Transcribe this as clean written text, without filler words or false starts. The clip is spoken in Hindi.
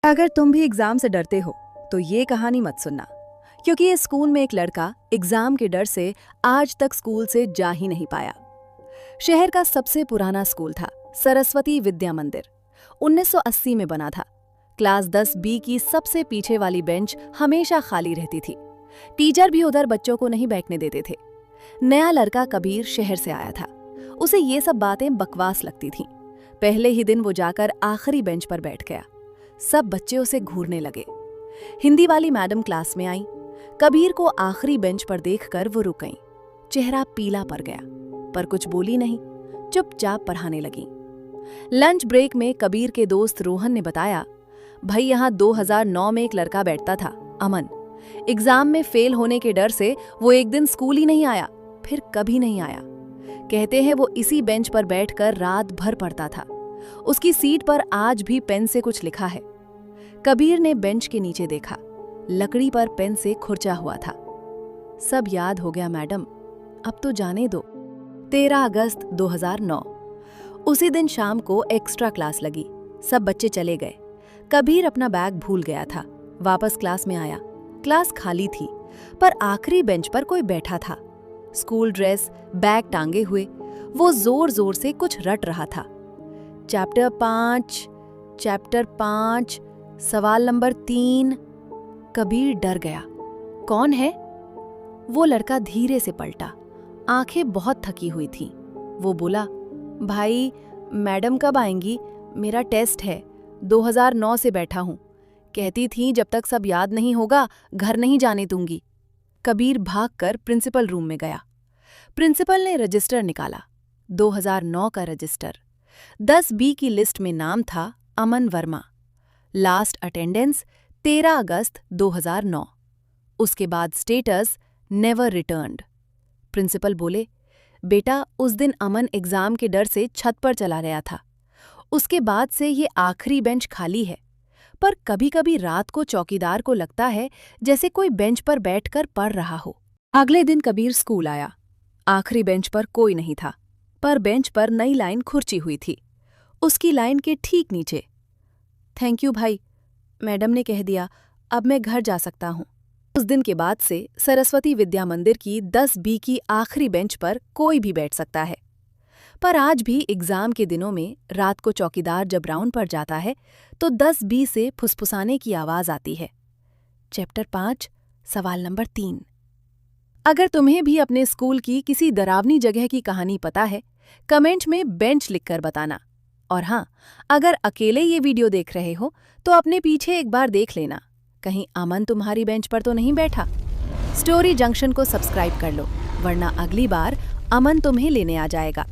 अगर तुम भी एग्जाम से डरते हो तो ये कहानी मत सुनना, क्योंकि इस स्कूल में एक लड़का एग्जाम के डर से आज तक स्कूल से जा ही नहीं पाया। शहर का सबसे पुराना स्कूल था सरस्वती विद्या मंदिर। 1980 में बना था। क्लास 10 बी की सबसे पीछे वाली बेंच हमेशा खाली रहती थी। टीचर भी उधर बच्चों को नहीं बैठने देते थे। नया लड़का कबीर शहर से आया था। उसे ये सब बातें बकवास लगती थीं। पहले ही दिन वो जाकर आखिरी बेंच पर बैठ गया। सब बच्चे उसे घूरने लगे। हिंदी वाली मैडम क्लास में आई। कबीर को आखिरी बेंच पर देखकर वो रुक गईं। चेहरा पीला पड़ गया, पर कुछ बोली नहीं, चुपचाप पढ़ाने लगी। लंच ब्रेक में कबीर के दोस्त रोहन ने बताया, भाई यहाँ 2009 में एक लड़का बैठता था, अमन। एग्जाम में फेल होने के डर से वो एक दिन स्कूल ही नहीं आया, फिर कभी नहीं आया। कहते हैं वो इसी बेंच पर बैठकर रात भर पढ़ता था। उसकी सीट पर आज भी पेन से कुछ लिखा है। कबीर ने बेंच के नीचे देखा। लकड़ी पर पेन से खुरचा हुआ था। सब याद हो गया मैडम, अब तो जाने दो। 13 अगस्त 2009। उसी दिन शाम को एक्स्ट्रा क्लास लगी। सब बच्चे चले गए। कबीर अपना बैग भूल गया था। वापस क्लास में आया। क्लास खाली थी, पर आखिरी बेंच पर कोई बैठा था। स्कूल ड्रेस, बैग टांगे हुए, वो जोर जोर से कुछ रट रहा था। चैप्टर 5, सवाल नंबर 3। कबीर डर गया। कौन है? वो लड़का धीरे से पलटा। आंखें बहुत थकी हुई थीं। वो बोला, भाई मैडम कब आएंगी? मेरा टेस्ट है। 2009 से बैठा हूं। कहती थी जब तक सब याद नहीं होगा घर नहीं जाने दूंगी। कबीर भागकर प्रिंसिपल रूम में गया। प्रिंसिपल ने रजिस्टर निकाला। 2009 का रजिस्टर। 10 बी की लिस्ट में नाम था अमन वर्मा। लास्ट अटेंडेंस 13 अगस्त 2009। उसके बाद स्टेटस नेवर रिटर्न्ड। प्रिंसिपल बोले, बेटा उस दिन अमन एग्जाम के डर से छत पर चला गया था। उसके बाद से ये आखिरी बेंच खाली है, पर कभी कभी रात को चौकीदार को लगता है जैसे कोई बेंच पर बैठकर पढ़ रहा हो। अगले दिन कबीर स्कूल आया। आखिरी बेंच पर कोई नहीं था, पर बेंच पर नई लाइन खुरची हुई थी। उसकी लाइन के ठीक नीचे, थैंक यू भाई, मैडम ने कह दिया, अब मैं घर जा सकता हूँ। उस दिन के बाद से सरस्वती विद्या मंदिर की 10 बी की आखिरी बेंच पर कोई भी बैठ सकता है। पर आज भी एग्जाम के दिनों में रात को चौकीदार जब राउंड पर जाता है तो 10 बी से फुसफुसाने की आवाज आती है। चैप्टर 5, सवाल नंबर 3। अगर तुम्हें भी अपने स्कूल की किसी डरावनी जगह की कहानी पता है, कमेंट में बेंच लिखकर बताना। और हाँ, अगर अकेले ये वीडियो देख रहे हो तो अपने पीछे एक बार देख लेना, कहीं अमन तुम्हारी बेंच पर तो नहीं बैठा। स्टोरी जंक्शन को सब्सक्राइब कर लो, वरना अगली बार अमन तुम्हें लेने आ जाएगा।